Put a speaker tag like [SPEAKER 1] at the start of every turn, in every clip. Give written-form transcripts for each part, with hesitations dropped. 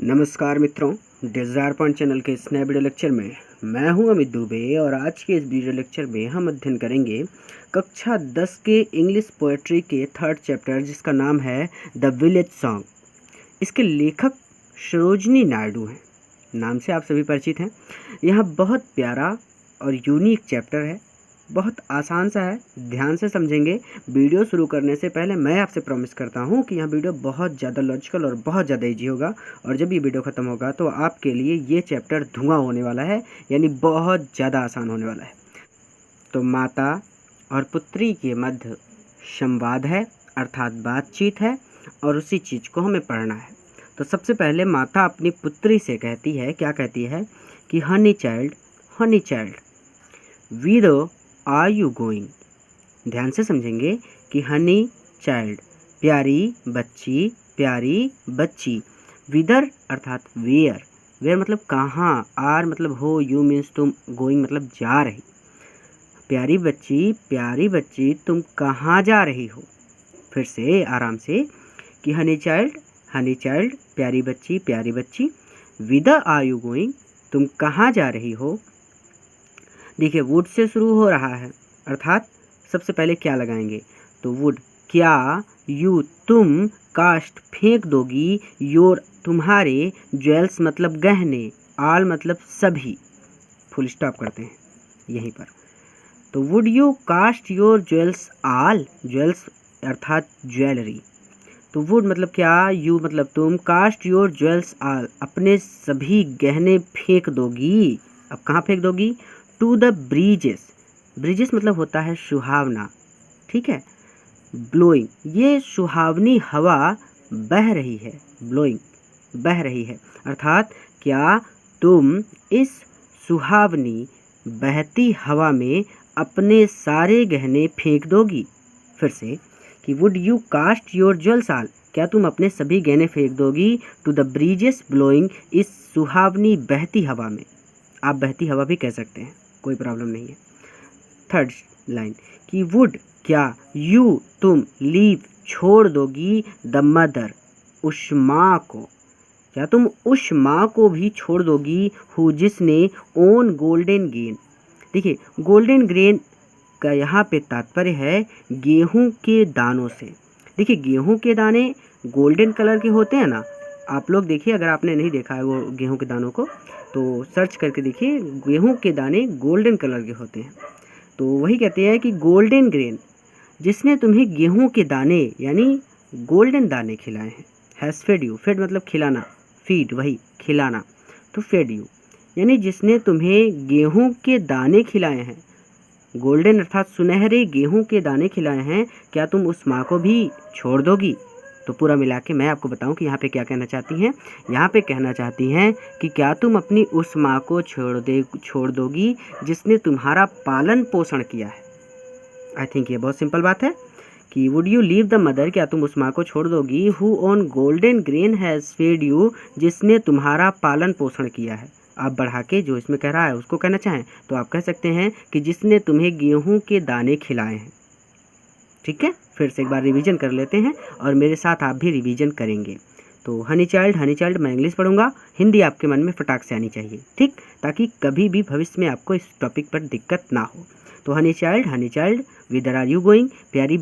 [SPEAKER 1] नमस्कार मित्रों, desire point channel के इस नए वीडियो लेक्चर में मैं हूं अमित दुबे और आज के इस वीडियो लेक्चर में हम अध्ययन करेंगे कक्षा 10 के इंग्लिश पोएट्री के थर्ड चैप्टर जिसका नाम है द विलेज सॉन्ग। इसके लेखक सरोजनी नायडू हैं। नाम से आप सभी परिचित हैं। यह बहुत प्यारा और यूनिक चैप्टर है, बहुत आसान सा है, ध्यान से समझेंगे। वीडियो शुरू करने से पहले मैं आपसे प्रॉमिस करता हूँ कि यह वीडियो बहुत ज़्यादा लॉजिकल और बहुत ज़्यादा इजी होगा और जब ये वीडियो ख़त्म होगा तो आपके लिए ये चैप्टर धुआं होने वाला है, यानी बहुत ज़्यादा आसान होने वाला है। तो माता और पुत्री के मध्य संवाद है, अर्थात बातचीत है और उसी चीज़ को हमें पढ़ना है। तो सबसे पहले माता अपनी पुत्री से कहती है, क्या कहती है कि honey child whither are you going. ध्यान से समझेंगे कि हनी चाइल्ड प्यारी बच्ची, विदर अर्थात वेयर मतलब कहाँ, आर मतलब हो, यू मीन्स तुम, गोइंग मतलब जा रही। प्यारी बच्ची तुम कहाँ जा रही हो। फिर से आराम से कि हनी चाइल्ड प्यारी बच्ची, विदर आर यू गोइंग तुम कहाँ जा रही हो। देखिए वुड से शुरू हो रहा है, अर्थात सबसे पहले क्या लगाएंगे तो वुड, क्या, यू तुम, कास्ट फेंक दोगी, योर तुम्हारे, ज्वेल्स मतलब गहने, आल मतलब सभी। फुल स्टॉप करते हैं यहीं पर। तो would you cast your jewels all, jewels अर्थात ज्वेलरी। तो वुड मतलब क्या, यू मतलब तुम, कास्ट योर ज्वेल्स आल अपने सभी गहने फेंक दोगी। अब कहाँ फेंक दोगी, टू द ब्रीजेस मतलब होता है सुहावना, ठीक है। ब्लोइंग ये सुहावनी हवा बह रही है, ब्लोइंग बह रही है, अर्थात क्या तुम इस सुहावनी बहती हवा में अपने सारे गहने फेंक दोगी। फिर से कि would you cast your jewels all, क्या तुम अपने सभी गहने फेंक दोगी, टू द ब्रीजेस ब्लोइंग इस सुहावनी बहती हवा में। आप बहती हवा भी कह सकते हैं, कोई प्रॉब्लम नहीं है। थर्ड लाइन कि वुड क्या यू तुम, लीव छोड़ दोगी, द मदर उस माँ को, क्या तुम उस माँ को भी छोड़ दोगी, हु जिसने ओन गोल्डन ग्रेन। देखिए गोल्डन ग्रेन का यहाँ पे तात्पर्य है गेहूं के दानों से। देखिए गेहूं के दाने गोल्डन कलर के होते हैं ना, आप लोग देखिए, अगर आपने नहीं देखा है वो गेहूं के दानों को तो सर्च करके देखिए, गेहूं के दाने गोल्डन कलर के होते हैं। तो वही कहते हैं कि गोल्डन ग्रेन जिसने तुम्हें गेहूं के दाने यानी गोल्डन दाने खिलाए हैं, हैज़ फेड यू, फेड मतलब खिलाना, फीड वही खिलाना, तो फेड यू यानी जिसने तुम्हें गेहूं के दाने खिलाए हैं, गोल्डन अर्थात सुनहरे गेहूं के दाने खिलाए हैं, क्या तुम उस माँ को भी छोड़ दोगी। तो पूरा मिला के मैं आपको बताऊं कि यहाँ पे क्या कहना चाहती हैं। यहाँ पे कहना चाहती हैं कि क्या तुम अपनी उस माँ को छोड़ दोगी जिसने तुम्हारा पालन पोषण किया है। आई थिंक ये बहुत सिंपल बात है कि would you leave the mother, क्या तुम उस माँ को छोड़ दोगी, who on golden grain has fed you जिसने तुम्हारा पालन पोषण किया है। आप बढ़ा के जो इसमें कह रहा है उसको कहना चाहें तो आप कह सकते हैं कि जिसने तुम्हें गेहूं के दाने खिलाए हैं। ठीक है, फिर से एक बार रिवीजन कर लेते हैं और मेरे साथ आप भी रिवीजन करेंगे। तो हनी चाइल्ड मैं इंग्लिश पढ़ूंगा, हिंदी आपके मन में फटाक से आनी चाहिए, ठीक, ताकि कभी भी भविष्य में आपको इस टॉपिक पर दिक्कत ना हो। तो honey child whither are you going, प्यारी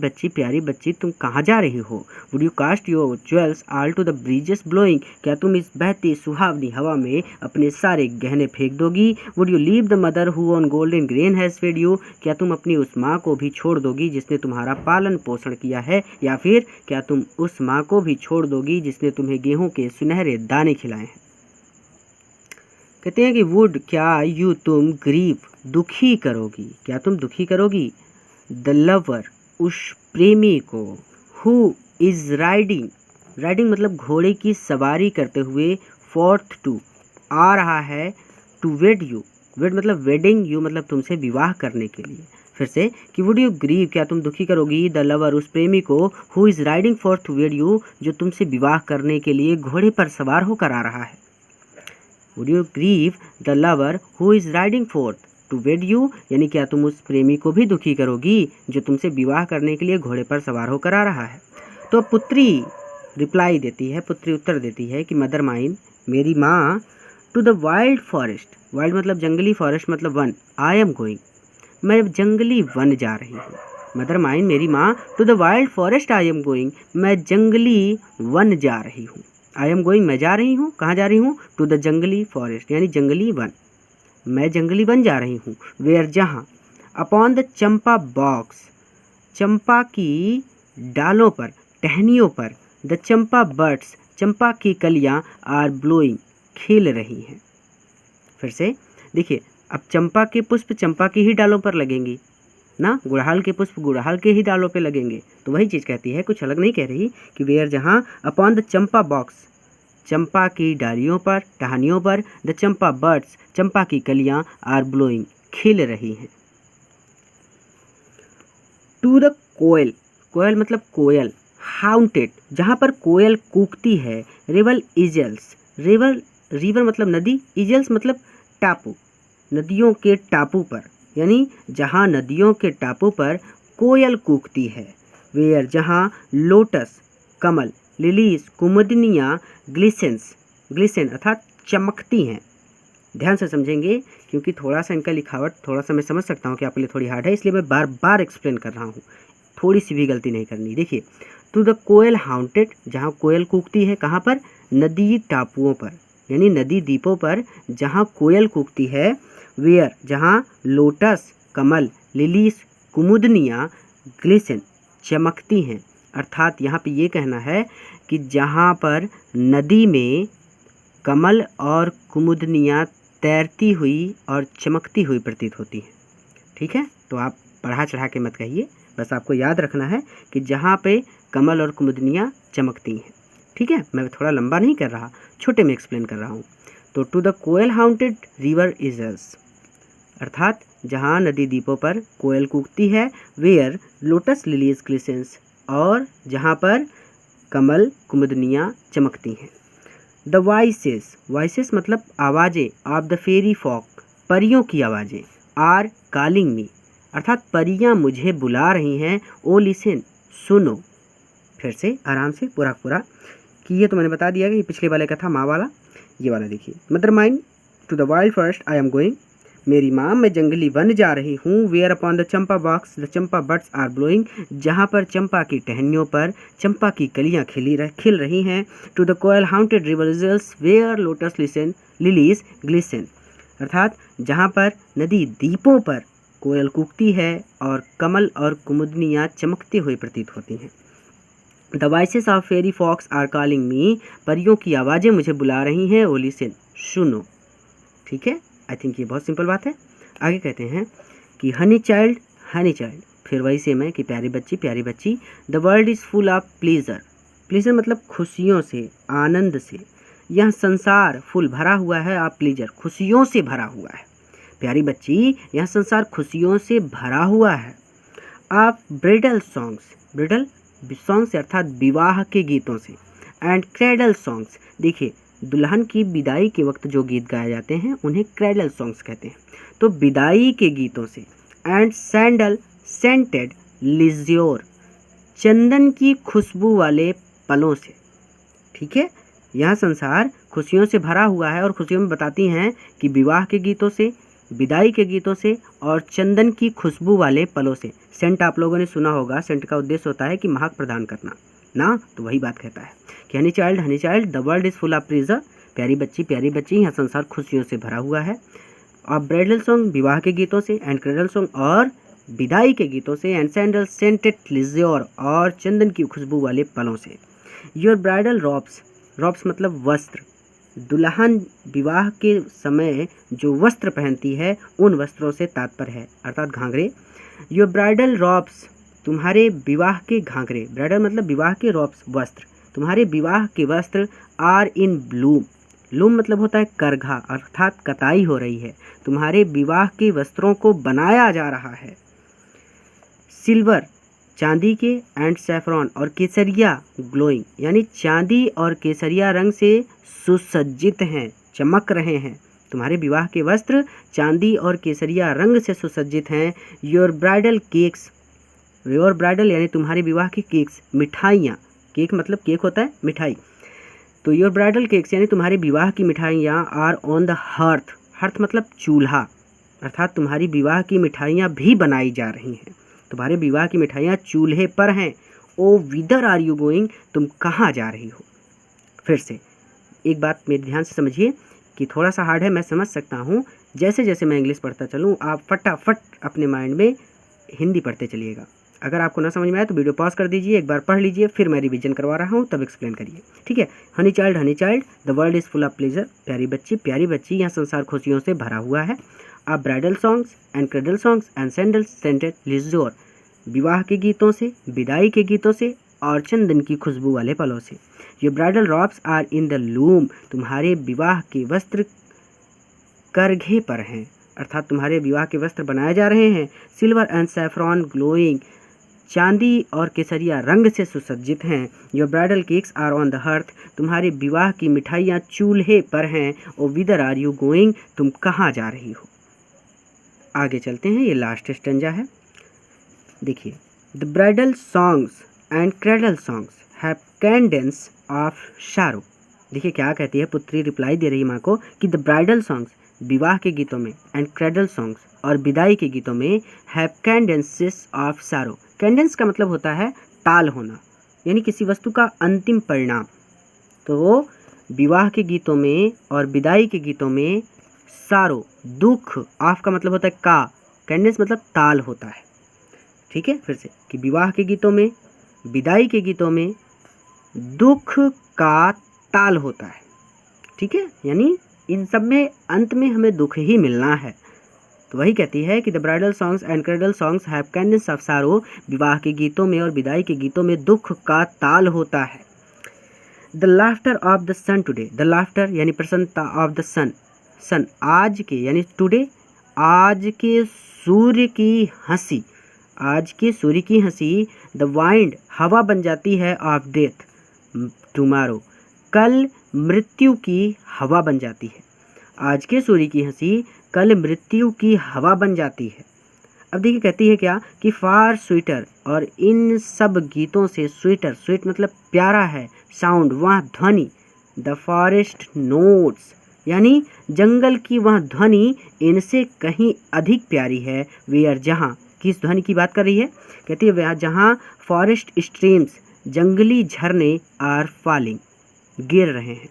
[SPEAKER 1] बच्ची तुम कहाँ जा रही हो। Would you cast your jewels all to the breezes blowing, क्या तुम इस बहती सुहावनी हवा में अपने सारे गहने फेंक दोगी। Would you leave the mother who on golden grain has fed you, क्या तुम अपनी उस माँ को भी छोड़ दोगी जिसने तुम्हारा पालन पोषण किया है, या फिर क्या तुम उस माँ को भी छोड़ दोगी जिसने तुम्हें गेहूं के सुनहरे दाने खिलाए हैं। कहते हैं कि वुड क्या यू तुम ग्रीव दुखी करोगी, क्या तुम दुखी करोगी, द लवर उस प्रेमी को, हु इज राइडिंग मतलब घोड़े की सवारी करते हुए, फोर्थ टू आ रहा है, टू वेड यू, वेड मतलब वेडिंग, यू मतलब तुमसे विवाह करने के लिए। फिर से कि वुड यू ग्रीव, क्या तुम दुखी करोगी, द लवर उस प्रेमी को, who is riding forth to wed you जो तुमसे विवाह करने के लिए घोड़े पर सवार होकर आ रहा है। Would you grieve the lover who is riding forth to wed you, यानी क्या तुम उस प्रेमी को भी दुखी करोगी जो तुमसे विवाह करने के लिए घोड़े पर सवार होकर आ रहा है। तो पुत्री रिप्लाई देती है, पुत्री उत्तर देती है कि मदर माइन मेरी माँ, to the wild forest, wild मतलब जंगली, फॉरेस्ट मतलब वन, आई एम गोइंग, मैं जंगली वन जा रही हूँ। मदर माइन, मेरी माँ, to the wild forest I am going, मैं जंगली वन जा रही हूँ। आई एम गोइंग, मैं जा रही हूँ, कहाँ जा रही हूँ? टू द जंगली फॉरेस्ट यानी जंगली वन, मैं जंगली वन जा रही हूँ। वेयर, जहाँ। अपॉन द चंपा बॉक्स, चंपा की डालों पर, टहनियों पर। द चंपा बर्ड्स, चंपा की कलियाँ आर ब्लोइंग, खिल रही हैं। फिर से देखिए, अब चंपा के पुष्प चंपा की ही डालों पर लगेंगी ना, गुड़हल के पुष्प गुड़हल के ही डालों पे लगेंगे। तो वही चीज़ कहती है, कुछ अलग नहीं कह रही कि वेयर, जहाँ। अपॉन द चंपा बॉक्स, चंपा की डालियों पर, टहनियों पर। द चंपा बर्ड्स, चंपा की कलियां आर ब्लोइंग, खिल रही हैं। टू द कोयल, कोयल मतलब कोयल। हाउंटेड, जहाँ पर कोयल कूकती है। रिवर इजल्स, रिवर मतलब नदी, इजल्स मतलब टापू, नदियों के टापू पर, यानी जहाँ नदियों के टापू पर कोयल कूकती है। वेयर, जहाँ। लोटस, कमल। लिलीज, कुमुदनियाँ। ग्लिसन अर्थात चमकती हैं। ध्यान से समझेंगे क्योंकि थोड़ा सा इनका लिखावट थोड़ा सा मैं समझ सकता हूँ कि आपके लिए थोड़ी हार्ड है, इसलिए मैं बार बार एक्सप्लेन कर रहा हूँ, थोड़ी सी भी गलती नहीं करनी। देखिए, टू द कोयल हाउंटेड, जहाँ कोयल कूकती है, कहाँ पर? नदी टापुओं पर, यानी नदी द्वीपों पर जहाँ कोयल कूकती है। वेयर, जहाँ। लोटस, कमल। लिलीज, कुमुदनियाँ। ग्लिसन, चमकती हैं। अर्थात यहाँ पे ये कहना है कि जहाँ पर नदी में कमल और कुमुदनियाँ तैरती हुई और चमकती हुई प्रतीत होती हैं। ठीक है, तो आप बढ़ा चढ़ा के मत कहिए, बस आपको याद रखना है कि जहाँ पे कमल और कुमुदनियाँ चमकती हैं। ठीक है, मैं थोड़ा लंबा नहीं कर रहा, छोटे में एक्सप्लेन कर रहा हूँ। तो to the koel haunted river isles, अर्थात जहाँ नदी द्वीपों पर कोयल कूकती है। वेयर, लोटस लिलीज ग्लिसन्स, और जहाँ पर कमल कुमुदनियाँ चमकती हैं। द वॉइसेस मतलब आवाज़ें। ऑफ द फेरी फॉक, परियों की आवाज़ें। आर कॉलिंग मी, अर्थात परियां मुझे बुला रही हैं। ओ लिसन, सुनो। फिर से आराम से पूरा कि ये तो मैंने बता दिया कि पिछले वाले का था माँ वाला, ये वाला देखिए। Mother mine, to the wild forest I am going, मेरी माँ, मैं जंगली वन जा रही हूँ। Where, upon the champa boughs, the champa birds are blowing, जहाँ पर चंपा की टहनियों पर चंपा की कलियाँ खिल रही हैं। To the koel haunted river isles, where lotus lilies glisten, अर्थात जहाँ पर नदी द्वीपों पर कोयल कूकती है और कमल और कुमुदनियाँ चमकती हुई प्रतीत होती हैं। The voices of fairy folks are calling me, परियों की आवाज़ें मुझे बुला रही हैं। ओ लिसन, सुनो। ठीक है, आई थिंक ये बहुत सिंपल बात है। आगे कहते हैं कि हनी चाइल्ड, फिर वही सेम है कि प्यारी बच्ची। The world is full of pleaser मतलब खुशियों से, आनंद से। यह संसार फुल भरा हुआ है, ऑफ प्लीजर खुशियों से भरा हुआ है। प्यारी बच्ची, यह संसार खुशियों से भरा हुआ है। ऑफ ब्रिडल सॉन्ग्स अर्थात विवाह के गीतों से। एंड क्रेडल सॉन्ग्स, देखिए दुल्हन की विदाई के वक्त जो गीत गाए जाते हैं उन्हें क्रेडल सॉन्ग्स कहते हैं, तो विदाई के गीतों से। एंड सेंटेड लिज्योर, चंदन की खुशबू वाले पलों से। ठीक है, यह संसार खुशियों से भरा हुआ है और खुशियों में बताती हैं कि विवाह के गीतों से, विदाई के गीतों से और चंदन की खुशबू वाले पलों से। सेंट आप लोगों ने सुना होगा, सेंट का उद्देश्य होता है कि महक प्रदान करना ना, तो वही बात कहता है कि honey child the world is full of pleaser, प्यारी बच्ची यह संसार खुशियों से भरा हुआ है। और ब्राइडल सॉन्ग विवाह के गीतों से, एंड क्रेडल सॉन्ग और विदाई के गीतों से। एंड सैंडल सेंटेड लिज्योर, और चंदन की खुशबू वाले पलों से। योर ब्राइडल रॉब्स मतलब वस्त्र, दुल्हन विवाह के समय जो वस्त्र पहनती है उन वस्त्रों से तात्पर्य है, अर्थात घाघरे। योर ब्राइडल रॉब्स, तुम्हारे विवाह के घाघरे। ब्राइडल मतलब विवाह के, रॉब्स वस्त्र, तुम्हारे विवाह के वस्त्र। आर इन लूम मतलब होता है करघा, अर्थात कताई हो रही है। तुम्हारे विवाह के वस्त्रों को बनाया जा रहा है। सिल्वर चांदी के, एंड सैफरॉन और केसरिया ग्लोइंग, यानी चांदी और केसरिया रंग से सुसज्जित हैं, चमक रहे हैं। तुम्हारे विवाह के वस्त्र चांदी और केसरिया रंग से सुसज्जित हैं। योर ब्राइडल यानी तुम्हारे विवाह के केक्स, मिठाइयाँ। केक मतलब केक होता है मिठाई। तो योर ब्राइडल केक्स यानी तुम्हारे विवाह की मिठाइयाँ are on the hearth, hearth मतलब चूल्हा, अर्थात तुम्हारी विवाह की मिठाइयाँ भी बनाई जा रही हैं, तुम्हारे विवाह की मिठाइयाँ चूल्हे पर हैं। O whither are you going, तुम कहाँ जा रही हो। फिर से एक बात मेरे ध्यान से समझिए कि थोड़ा सा हार्ड है, मैं समझ सकता हूँ। जैसे जैसे मैं इंग्लिश पढ़ता चलूँ आप फटाफट अपने माइंड में हिंदी पढ़ते चलिएगा। अगर आपको ना समझ में आए तो वीडियो पॉज कर दीजिए, एक बार पढ़ लीजिए, फिर मैं रिवीजन करवा रहा हूँ तब एक्सप्लेन करिए, ठीक है। Honey child the world is full of pleasure, प्यारी बच्ची यह संसार खुशियों से भरा हुआ है। अब bridal songs and cradle songs and sandal scented leisure, विवाह के गीतों से, विदाई के गीतों से और चंदन की खुशबू वाले पलों से। Your bridal robes are in the loom, तुम्हारे विवाह के वस्त्र करघे पर हैं, अर्थात तुम्हारे विवाह के वस्त्र बनाए जा रहे हैं। सिल्वर एंड सैफ्रॉन ग्लोइंग, चांदी और केसरिया रंग से सुसज्जित हैं। Your bridal cakes are on the hearth, तुम्हारे विवाह की मिठाइयाँ चूल्हे पर हैं। O whither are you going, तुम कहाँ जा रही हो। आगे चलते हैं, ये लास्ट स्टेंजा है। देखिए, the bridal songs and cradle songs have cadence of sorrow. देखिए क्या कहती है, पुत्री रिप्लाई दे रही माँ को कि द ब्राइडल सॉन्ग्स, विवाह के गीतों में, एंड क्रेडल सॉन्ग्स और विदाई के गीतों में, हैव कैडेंसेस ऑफ सारो। कैडेंस का मतलब होता है ताल होना, यानी किसी वस्तु का अंतिम परिणाम। तो विवाह के गीतों में और विदाई के गीतों में सारो, दुख, ऑफ का मतलब होता है का, कैडेंस मतलब ताल होता है, ठीक है। फिर से कि विवाह के गीतों में, विदाई के गीतों में दुख का ताल होता है, ठीक है, यानी इन सब में अंत में हमें दुख ही मिलना है। तो वही कहती है कि the bridal songs and cradle songs have cadence of सारो, विवाह के गीतों में और विदाई के गीतों में दुख का ताल होता है। The laughter of the sun today, the laughter यानी प्रसन्नता ऑफ द सन, सन आज के यानी टुडे, आज के सूर्य की हंसी, आज के सूर्य की हंसी। द वाइंड हवा बन जाती है ऑफ डेथ टुमारो, कल मृत्यु की हवा बन जाती है। आज के सूर्य की हंसी कल मृत्यु की हवा बन जाती है। अब देखिए कहती है क्या कि फार स्वीटर, और इन सब गीतों से स्वीटर, स्वीट मतलब प्यारा है, साउंड वह ध्वनि, द फॉरेस्ट नोट्स यानी जंगल की वह ध्वनि इनसे कहीं अधिक प्यारी है। वेयर जहाँ, किस ध्वनि की बात कर रही है, कहती है वह जहाँ फॉरेस्ट स्ट्रीम्स, जंगली झरने आर फॉलिंग, गिर रहे हैं।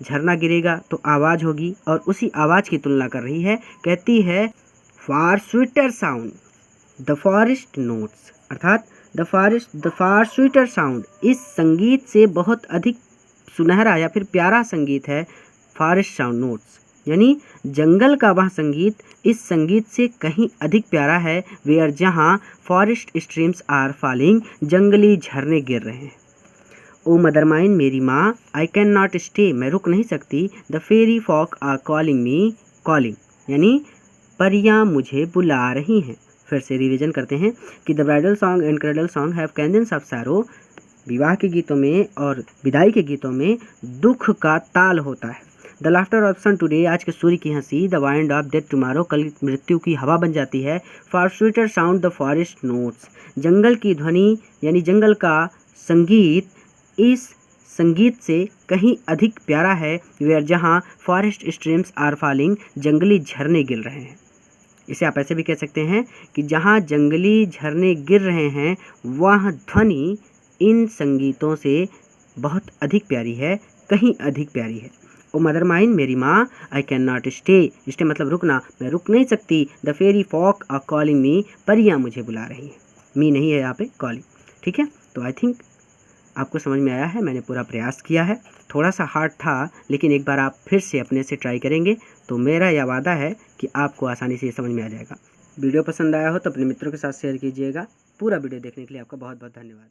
[SPEAKER 1] झरना गिरेगा तो आवाज़ होगी और उसी आवाज़ की तुलना कर रही है, कहती है far sweeter sound the forest notes, अर्थात द फार स्वीटर साउंड, इस संगीत से बहुत अधिक सुनहरा या फिर प्यारा संगीत है फॉरेस्ट साउंड नोट्स, यानी जंगल का वह संगीत इस संगीत से कहीं अधिक प्यारा है। वेयर जहाँ फॉरेस्ट स्ट्रीम्स आर फॉलिंग, जंगली झरने गिर रहे हैं। ओ मदर माइन, मेरी माँ, आई कैन नॉट स्टे, मैं रुक नहीं सकती। The fairy folk are calling me, calling यानी परियां मुझे बुला रही हैं। फिर से रिवीजन करते हैं कि the bridal song and cradle song have cadence of serow, विवाह के गीतों में और विदाई के गीतों में दुख का ताल होता है। The laughter of sun today, आज के सूर्य की हंसी। The wind of death tomorrow, कल मृत्यु की हवा बन जाती है। For sweeter sound the forest notes, जंगल की ध्वनि यानी जंगल का संगीत इस संगीत से कहीं अधिक प्यारा है। वेयर जहाँ फॉरेस्ट स्ट्रीम्स आर फॉलिंग, जंगली झरने गिर रहे हैं। इसे आप ऐसे भी कह सकते हैं कि जहाँ जंगली झरने गिर रहे हैं वह ध्वनि इन संगीतों से बहुत अधिक प्यारी है, कहीं अधिक प्यारी है। ओ मदर माइन, मेरी माँ, I can not stay, stay मतलब रुकना, मैं रुक नहीं सकती। The fairy folk are calling me, परियां मुझे बुला रही हैं। मी नहीं है यहाँ पे, कॉलिंग, ठीक है। तो आई थिंक आपको समझ में आया है, मैंने पूरा प्रयास किया है। थोड़ा सा हार्ड था लेकिन एक बार आप फिर से अपने से ट्राई करेंगे तो मेरा यह वादा है कि आपको आसानी से ये समझ में आ जाएगा। वीडियो पसंद आया हो तो अपने मित्रों के साथ शेयर कीजिएगा। पूरा वीडियो देखने के लिए आपका बहुत बहुत धन्यवाद।